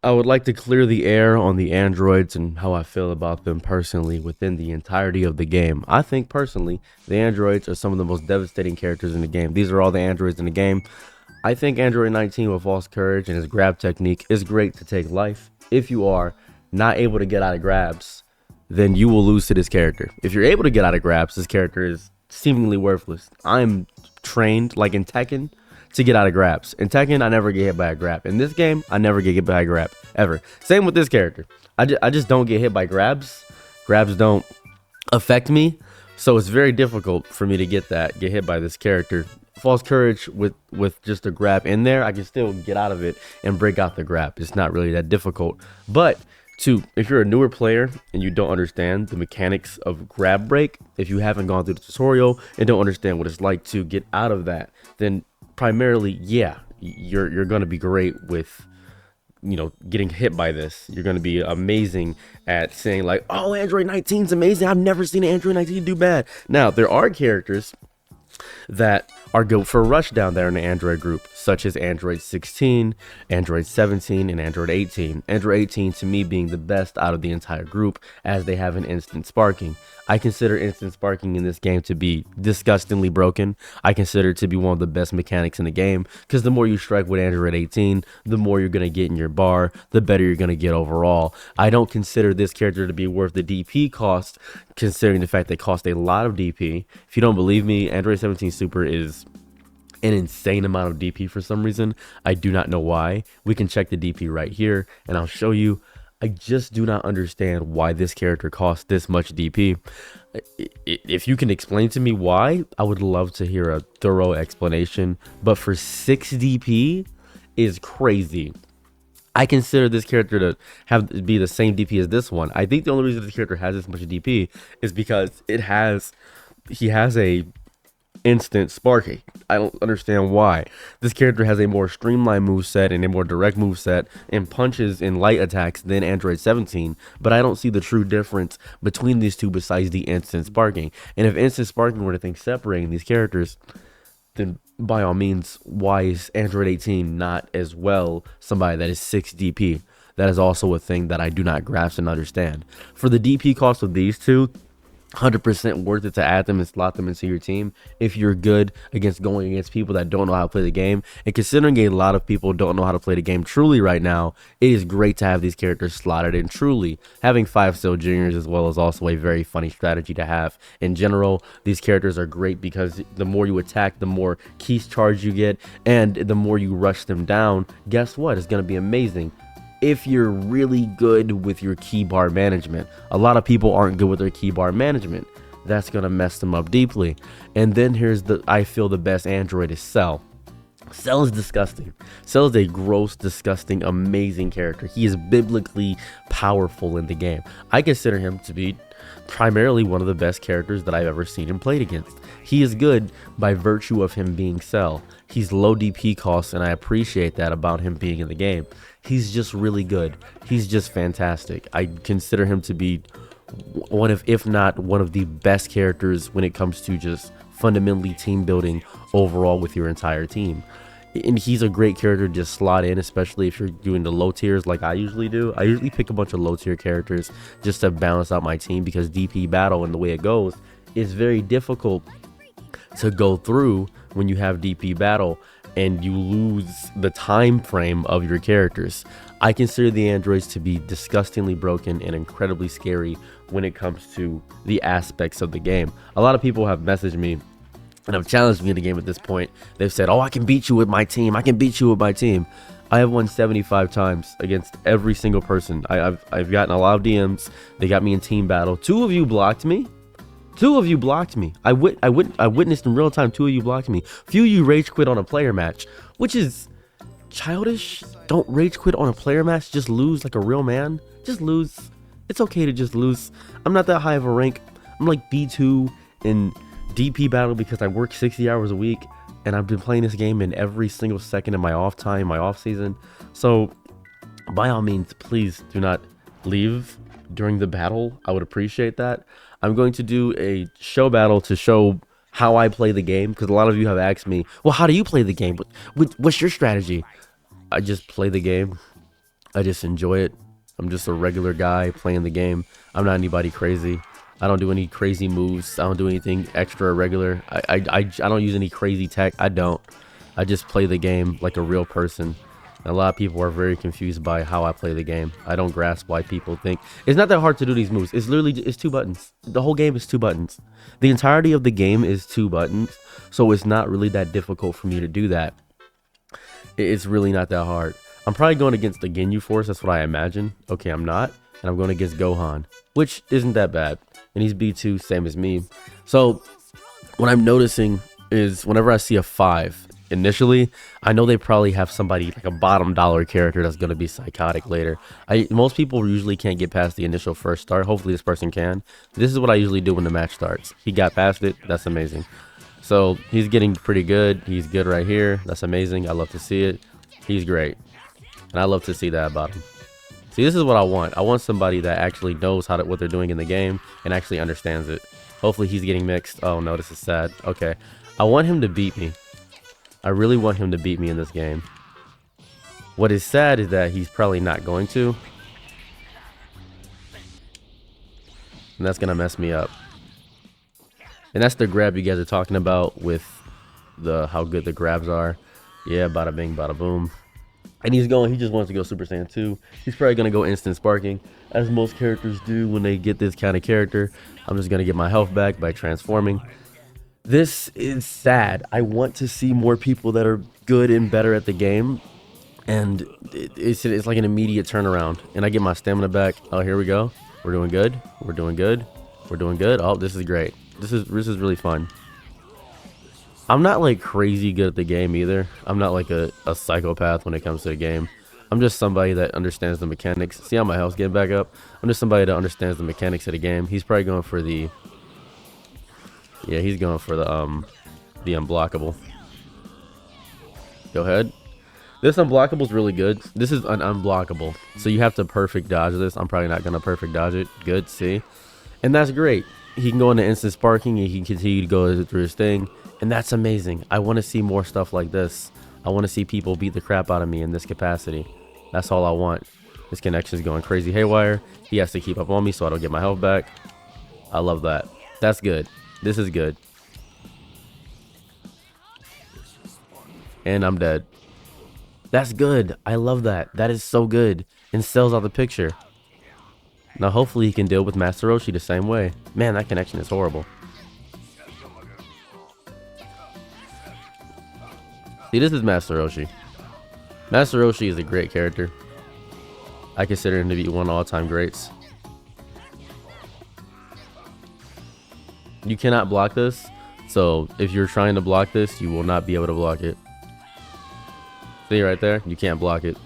I would like to clear the air on the androids and how I feel about them personally within the entirety of the game. I think personally, the androids are some of the most devastating characters in the game. These are all the androids in the game. I think Android 19 with False Courage and his grab technique is great to take life. If you are not able to get out of grabs, then you will lose to this character. If you're able to get out of grabs, this character is seemingly worthless. I'm trained, like in Tekken, to get out of grabs. In Tekken, I never get hit by a grab. In this game, I never get hit by a grab, ever. Same with this character. I just don't get hit by grabs. Grabs don't affect me, so it's very difficult for me to get hit by this character. False courage with just a grab in there, I can still get out of it and break out the grab. It's not really that difficult. But if you're a newer player and you don't understand the mechanics of grab break, if you haven't gone through the tutorial and don't understand what it's like to get out of that, then primarily, yeah, you're gonna be great with getting hit by this. You're going to be amazing at saying like, oh, Android 19 is amazing, I've never seen an Android 19 do bad. Now there are characters that are good for rush down there in the Android group, such as Android 16, Android 17, and Android 18. Android 18 to me being the best out of the entire group, as they have an instant sparking. I consider instant sparking in this game to be disgustingly broken. I consider it to be one of the best mechanics in the game, because the more you strike with Android 18, the more you're going to get in your bar, the better you're going to get overall. I don't consider this character to be worth the DP cost, considering the fact they cost a lot of DP. If you don't believe me, Android 17 Super is an insane amount of DP for some reason. I do not know why. We can check the DP right here and I'll show you. I just do not understand why this character costs this much DP. If you can explain to me why, I would love to hear a thorough explanation. But for 6 DP is crazy. I consider this character to be the same DP as this one. I think the only reason this character has this much DP is because he has a instant sparking. I don't understand why. This character has a more streamlined moveset and a more direct moveset and punches in light attacks than Android 17, but I don't see the true difference between these two besides the instant sparking. And if instant sparking were the thing separating these characters, then by all means, why is Android 18 not as well somebody that is 6 DP? That is also a thing that I do not grasp and understand. For the DP cost of these two, 100% worth it to add them and slot them into your team if you're good against going against people that don't know how to play the game. And considering a lot of people don't know how to play the game truly right now, it is great to have these characters slotted in truly. Having 5-star juniors as well is also a very funny strategy to have. In general, these characters are great because the more you attack, the more keys charge you get, and the more you rush them down, guess what? It's going to be amazing if you're really good with your key bar management. A lot of people aren't good with their key bar management. That's gonna mess them up deeply. And then I feel the best android is Cell. Cell is disgusting. Cell is a gross, disgusting, amazing character. He is biblically powerful in the game. I consider him to be primarily one of the best characters that I've ever seen and played against. He is good by virtue of him being Cell. He's low DP cost, and I appreciate that about him being in the game. He's just really good. He's just fantastic. I consider him to be one of, if not one of the best characters when it comes to just fundamentally team building overall with your entire team. And he's a great character to just slot in, especially if you're doing the low tiers like I usually do. I usually pick a bunch of low tier characters just to balance out my team, because DP battle and the way it goes is very difficult to go through when you have DP battle and you lose the time frame of your characters. I consider the androids to be disgustingly broken and incredibly scary when it comes to the aspects of the game. A lot of people have messaged me and have challenged me in the game at this point. They've said, oh, I can beat you with my team. I can beat you with my team. I have won 75 times against every single person. I've gotten a lot of DMs. They got me in team battle. 2 of you blocked me. 2 of you blocked me. I witnessed in real time 2 of you blocked me. Few of you rage quit on a player match, which is childish. Don't rage quit on a player match. Just lose like a real man. Just lose. It's okay to just lose. I'm not that high of a rank. I'm like B2 in DP battle because I work 60 hours a week and I've been playing this game in every single second of my off time, my off season. So by all means, please do not leave during the battle. I would appreciate that. I'm going to do a show battle to show how I play the game, because a lot of you have asked me, well, how do you play the game? What's your strategy? I just play the game I just enjoy it. I'm just a regular guy playing the game. I'm not anybody crazy. I don't do any crazy moves. I don't do anything extra or regular. I don't use any crazy tech. I don't. I just play the game like a real person. And a lot of people are very confused by how I play the game. I don't grasp why people think it's not that hard to do these moves. It's literally it's 2 buttons. The whole game is 2 buttons. The entirety of the game is 2 buttons. So it's not really that difficult for me to do that. It's really not that hard. I'm probably going against the Ginyu Force. That's what I imagine. Okay, I'm not. And I'm going against Gohan, which isn't that bad. And he's B2, same as me. So what I'm noticing is whenever I see a 5, initially, I know they probably have somebody like a bottom dollar character that's going to be psychotic later. Most people usually can't get past the initial first start. Hopefully this person can. This is what I usually do when the match starts. He got past it. That's amazing. So he's getting pretty good. He's good right here. That's amazing. I love to see it. He's great. And I love to see that about him. See, this is what I want. I want somebody that actually knows what they're doing in the game and actually understands it. Hopefully he's getting mixed. Oh no, this is sad. Okay. I want him to beat me. I really want him to beat me in this game. What is sad is that he's probably not going to. And that's going to mess me up. And that's the grab you guys are talking about with how good the grabs are. Yeah, bada bing, bada boom. And he just wants to go Super Saiyan 2. He's probably going to go instant sparking, as most characters do when they get this kind of character. I'm just going to get my health back by transforming. This is sad. I want to see more people that are good and better at the game. And it's like an immediate turnaround. And I get my stamina back. Oh, here we go. We're doing good. We're doing good. We're doing good. Oh, this is great. This is really fun. I'm not like crazy good at the game either. I'm not like a psychopath when it comes to the game. I'm just somebody that understands the mechanics. See how my health's getting back up? I'm just somebody that understands the mechanics of the game. He's probably going for the... Yeah, he's going for the unblockable. Go ahead. This unblockable is really good. This is an unblockable. So you have to perfect dodge this. I'm probably not going to perfect dodge it. Good, see? And that's great. He can go into instant sparking and he can continue to go through his thing. And that's amazing. I want to see more stuff like this. I want to see people beat the crap out of me in this capacity. That's all I want. This connection is going crazy haywire. He has to keep up on me so I don't get my health back. I love that. That's good. This is good. And I'm dead. That's good. I love that. That is so good. And sells out the picture. Now hopefully he can deal with Master Roshi the same way. Man, that connection is horrible. See, this is Master Roshi. Master Roshi is a great character. I consider him to be one of the all-time greats. You cannot block this. So if you're trying to block this, you will not be able to block it. See right there? You can't block it.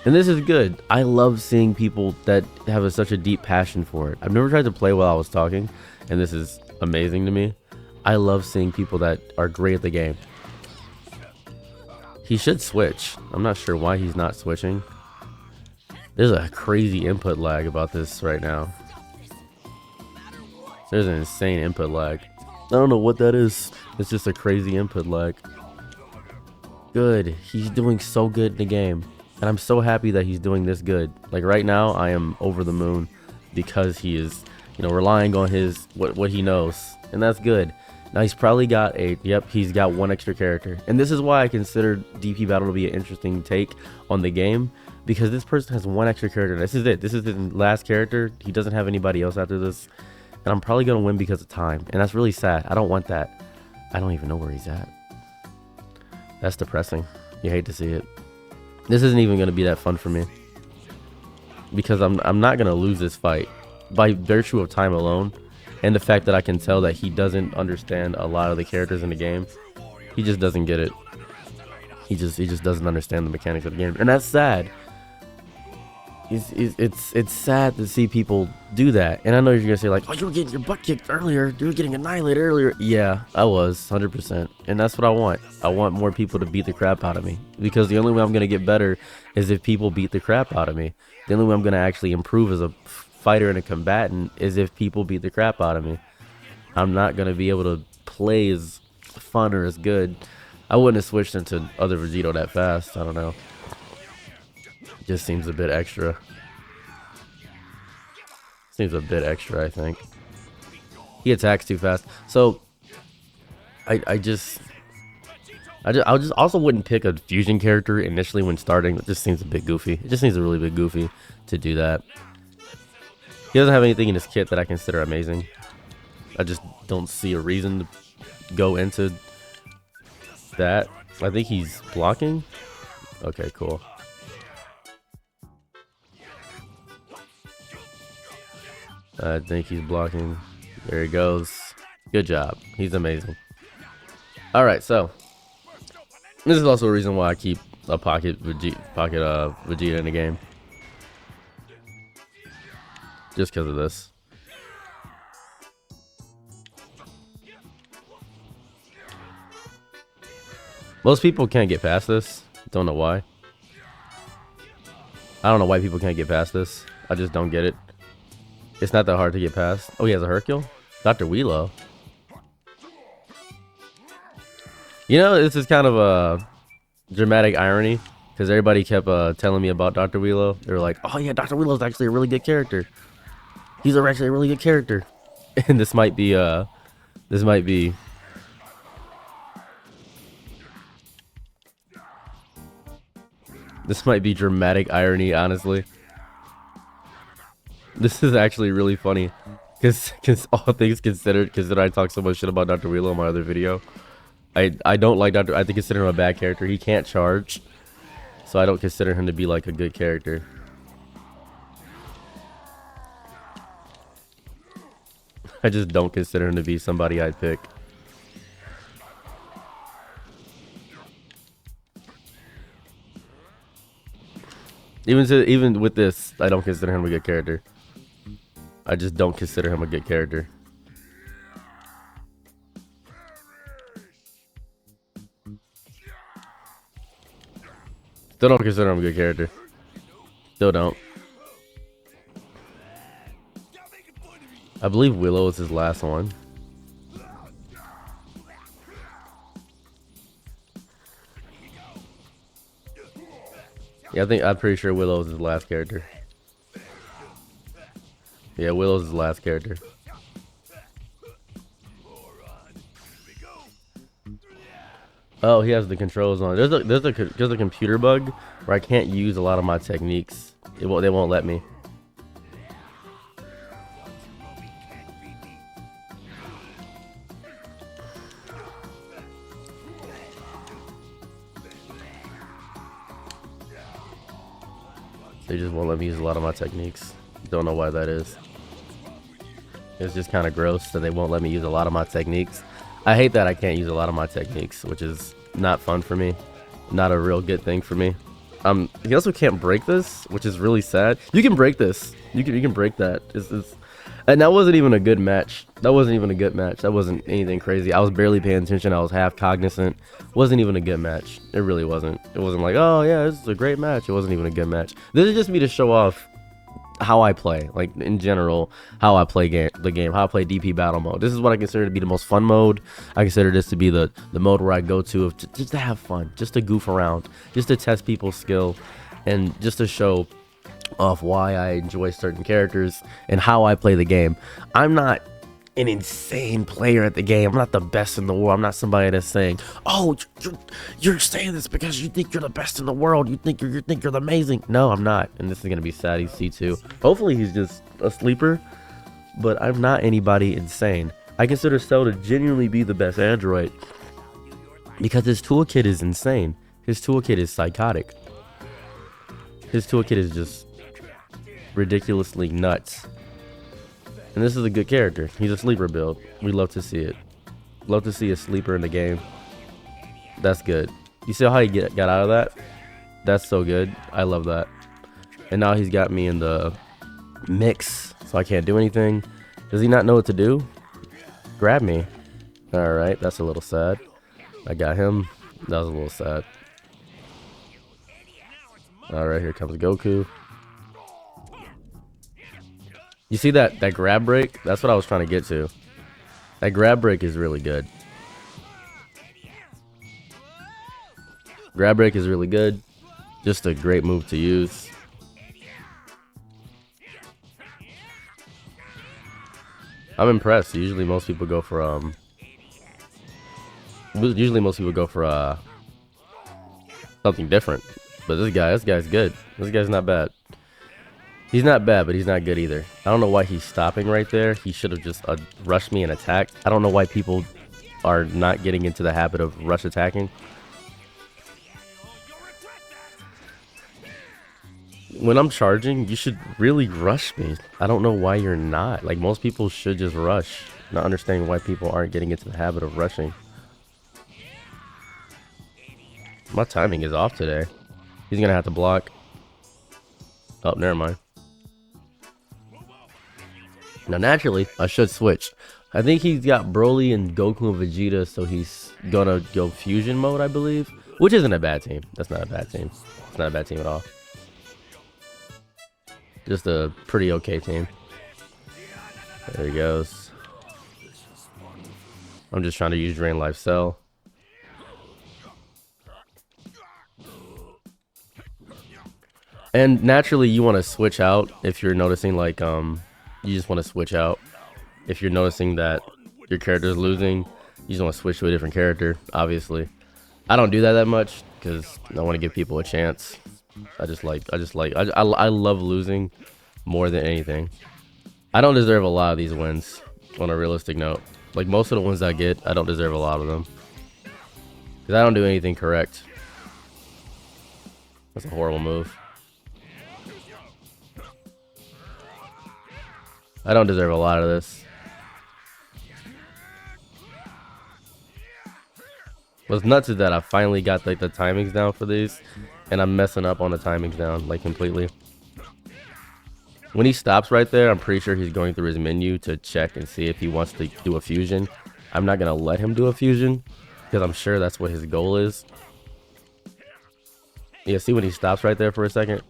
And this is good. I love seeing people that have such a deep passion for it. I've never tried to play while I was talking, and this is amazing to me. I love seeing people that are great at the game. He should switch. I'm not sure why he's not switching. There's a crazy input lag about this right now. There's an insane input lag. I don't know what that is. It's just a crazy input lag. Good. He's doing so good in the game. And I'm so happy that he's doing this good. Like right now, I am over the moon because he is, relying on what he knows. And that's good. Now he's probably got he's got one extra character. And this is why I consider DP Battle to be an interesting take on the game. Because this person has one extra character. This is it. This is his last character. He doesn't have anybody else after this. And I'm probably going to win because of time. And that's really sad. I don't want that. I don't even know where he's at. That's depressing. You hate to see it. This isn't even going to be that fun for me. Because I'm not going to lose this fight. By virtue of time alone. And the fact that I can tell that he doesn't understand a lot of the characters in the game. He just doesn't get it. He just doesn't understand the mechanics of the game. And that's sad. It's sad to see people do that. And I know you're gonna say like, oh, you were getting your butt kicked earlier, you were getting annihilated earlier. Yeah, I was 100%. And that's what I want. I want more people to beat the crap out of me, because the only way I'm gonna get better is if people beat the crap out of me. The only way I'm gonna actually improve as a fighter and a combatant is if people beat the crap out of me. I'm not gonna be able to play as fun or as good. I wouldn't have switched into other Vegito that fast. I don't know. Just seems a bit extra. Seems a bit extra, I think. He attacks too fast. So I just also wouldn't pick a fusion character initially when starting. It just seems a bit goofy. It just seems a really bit goofy to do that. He doesn't have anything in his kit that I consider amazing. I just don't see a reason to go into that. I think he's blocking. Okay, cool. I think he's blocking. There he goes. Good job. He's amazing. Alright, so this is also a reason why I keep a pocket Vegeta in the game. Just because of this. Most people can't get past this. Don't know why. I don't know why people can't get past this. I just don't get it. It's not that hard to get past. Oh, he has a Hercule? Dr. Wheelo. You know, this is kind of a dramatic irony. Because everybody kept telling me about Dr. Wheelo. They were like, oh yeah, Dr. Wheelo is actually a really good character. He's actually a really good character. And this might be dramatic irony, honestly. This is actually really funny. Because all things considered, I talk so much shit about Dr. Wheelo in my other video. I don't like Dr. I consider him a bad character. He can't charge. So I don't consider him to be like a good character. I just don't consider him to be somebody I'd pick. Even with this, I don't consider him a good character. I just don't consider him a good character. Still don't consider him a good character. Still don't. I believe Willow is his last one. Yeah, I'm pretty sure Willow's his last character. Yeah, Willow's his last character. Oh, he has the controls on. There's a computer bug where I can't use a lot of my techniques. They won't let me. They just won't let me use a lot of my techniques. Don't know why that is. It's just kind of gross that they won't let me use a lot of my techniques. I hate that I can't use a lot of my techniques, which is not fun for me. Not a real good thing for me. He also can't break this, which is really sad. You can break this. You can break that. And that wasn't even a good match. That wasn't even a good match. That wasn't anything crazy. I was barely paying attention. I was half cognizant. Wasn't even a good match. It really wasn't. It wasn't like, oh yeah, this is a great match. It wasn't even a good match. This is just me to show off how I play, like in general, how I play the game, how I play DP battle mode. This is what I consider to be the most fun mode. I consider this to be the mode where I go to just to have fun, just to goof around, just to test people's skill, and just to show off why I enjoy certain characters and how I play the game. I'm not an insane player at the game. I'm not the best in the world. I'm not somebody that's saying, oh, you're saying this because you think you're the best in the world. You think you're amazing. No, I'm not. And this is gonna be sad. He's C2. Hopefully he's just a sleeper, but I'm not anybody insane. I consider Cell to genuinely be the best android because his toolkit is insane. His toolkit is psychotic. His toolkit is just ridiculously nuts. And this is a good character. He's a sleeper build. We love to see it. Love to see a sleeper in the game. That's good. You see how he got out of that? That's so good. I love that. And now he's got me in the mix, so I can't do anything. Does he not know what to do? Grab me. Alright, that's a little sad. I got him. That was a little sad. Alright, here comes Goku. You see that grab break? That's what I was trying to get to. That grab break is really good. Grab break is really good. Just a great move to use. I'm impressed. Usually most people go for something different. But this guy's good. This guy's not bad. He's not bad, but he's not good either. I don't know why he's stopping right there. He should have just rushed me and attacked. I don't know why people are not getting into the habit of rush attacking. When I'm charging, you should really rush me. I don't know why you're not. Like, most people should just rush. Not understanding why people aren't getting into the habit of rushing. My timing is off today. He's gonna have to block. Oh, never mind. Now, naturally, I should switch. I think he's got Broly and Goku and Vegeta, so he's gonna go fusion mode, I believe. Which isn't a bad team. That's not a bad team. It's not a bad team at all. Just a pretty okay team. There he goes. I'm just trying to use Drain Life Cell. And naturally, you want to switch out if you're noticing, like, you just want to switch out. If you're noticing that your character is losing, you just want to switch to a different character, obviously. I don't do that much because I want to give people a chance. I love losing more than anything. I don't deserve a lot of these wins on a realistic note. Like, most of the ones I get, I don't deserve a lot of them. Because I don't do anything correct. That's a horrible move. I don't deserve a lot of this. What's nuts is that I finally got like the timings down for these, and I'm messing up on the timings down like completely. When he stops right there, I'm pretty sure he's going through his menu to check and see if he wants to do a fusion. I'm not gonna let him do a fusion because I'm sure that's what his goal is. Yeah, see when he stops right there for a second?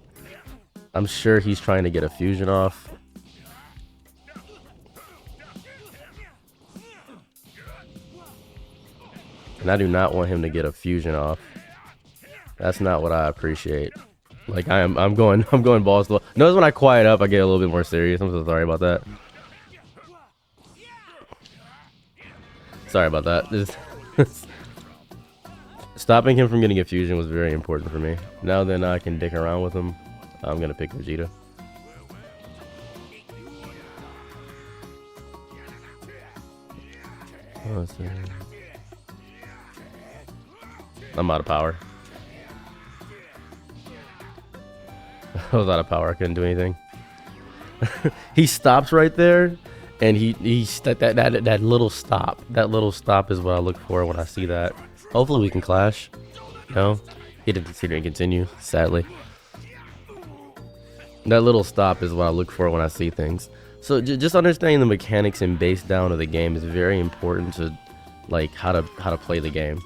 I'm sure he's trying to get a fusion off. And I do not want him to get a fusion off. That's not what I appreciate. Like, I'm going balls to the wall. Notice when I quiet up, I get a little bit more serious. I'm so sorry about that. Sorry about that. Stopping him from getting a fusion was very important for me. Now then I can dick around with him. I'm gonna pick Vegeta. Oh, I'm out of power. I was out of power. I couldn't do anything. He stops right there, and that little stop. That little stop is what I look for when I see that. Hopefully we can clash. No, he didn't continue. Sadly, that little stop is what I look for when I see things. So just understanding the mechanics and base down of the game is very important to like how to play the game.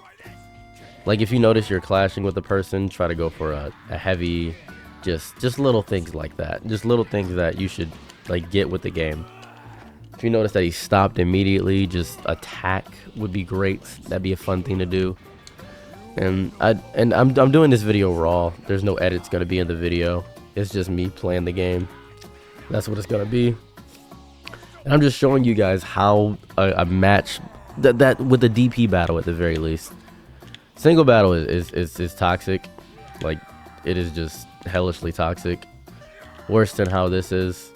Like, if you notice you're clashing with a person, try to go for a heavy, just little things like that. Just little things that you should like get with the game. If you notice that he stopped immediately, just attack would be great. That'd be a fun thing to do. And I'm doing this video raw. There's no edits gonna be in the video. It's just me playing the game. That's what it's gonna be. And I'm just showing you guys how a match that with a DP battle at the very least. Single battle is toxic. Like, it is just hellishly toxic. Worse than how this is.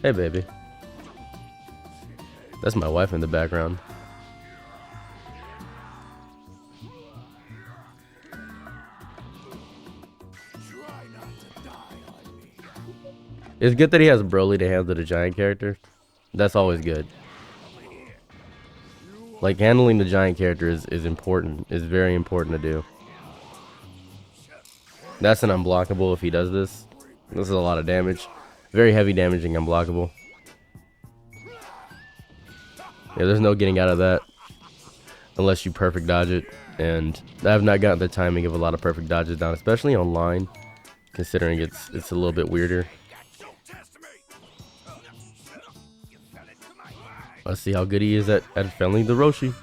Hey, baby. That's my wife in the background. It's good that he has Broly to handle the giant character. That's always good. Like, handling the giant character is important. Is very important to do. That's an unblockable if he does this. This is a lot of damage. Very heavy damaging unblockable. Yeah, there's no getting out of that. Unless you perfect dodge it. And I have not gotten the timing of a lot of perfect dodges down. Especially online. Considering it's a little bit weirder. Let's see how good he is at fending the Roshi.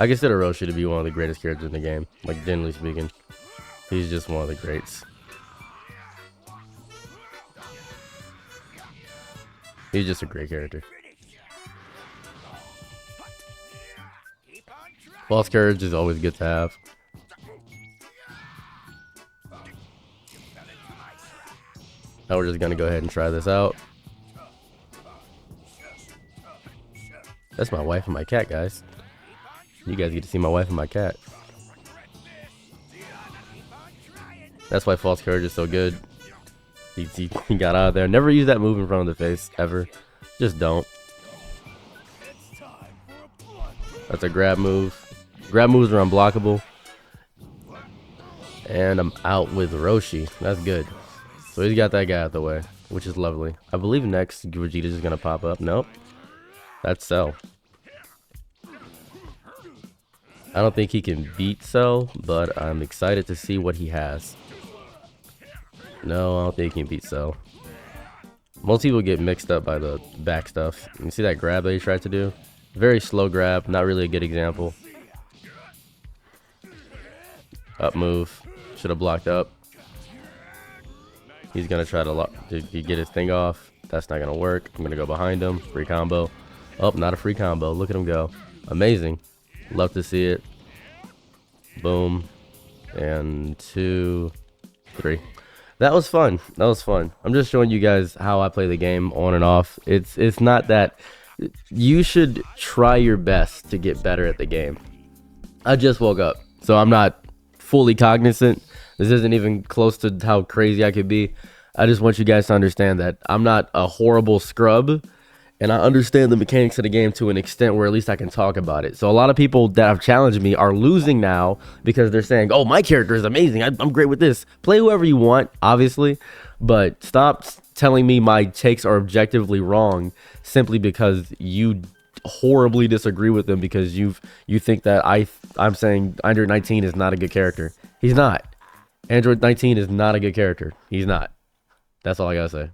I consider Roshi to be one of the greatest characters in the game. Like, generally speaking. He's just one of the greats. He's just a great character. False courage is always good to have. Now we're just gonna go ahead and try this out. That's my wife and my cat, guys. You guys get to see my wife and my cat. That's why false courage is so good. He got out of there. Never use that move in front of the face, ever. Just don't. That's a grab move. Grab moves are unblockable. And I'm out with Roshi. That's good. So he's got that guy out the way, which is lovely. I believe next Vegeta's is going to pop up. Nope. That's Cell. I don't think he can beat Cell, but I'm excited to see what he has. No, I don't think he can beat Cell. Most people get mixed up by the back stuff. You see that grab that he tried to do? Very slow grab, not really a good example. Up move. Should have blocked up. He's going to try to get his thing off. That's not going to work. I'm going to go behind him. Free combo. Oh, not a free combo. Look at him go. Amazing. Love to see it. Boom. And 2, 3. That was fun. That was fun. I'm just showing you guys how I play the game on and off. It's not that you should try your best to get better at the game. I just woke up, so I'm not fully cognizant. This isn't even close to how crazy I could be. I just want you guys to understand that I'm not a horrible scrub, and I understand the mechanics of the game to an extent where at least I can talk about it. So a lot of people that have challenged me are losing now because they're saying, oh, my character is amazing. I'm great with this. Play whoever you want, obviously, but stop telling me my takes are objectively wrong simply because you horribly disagree with them because you think that I'm saying Android 19 is not a good character. He's not. Android 19 is not a good character. He's not. That's all I gotta say.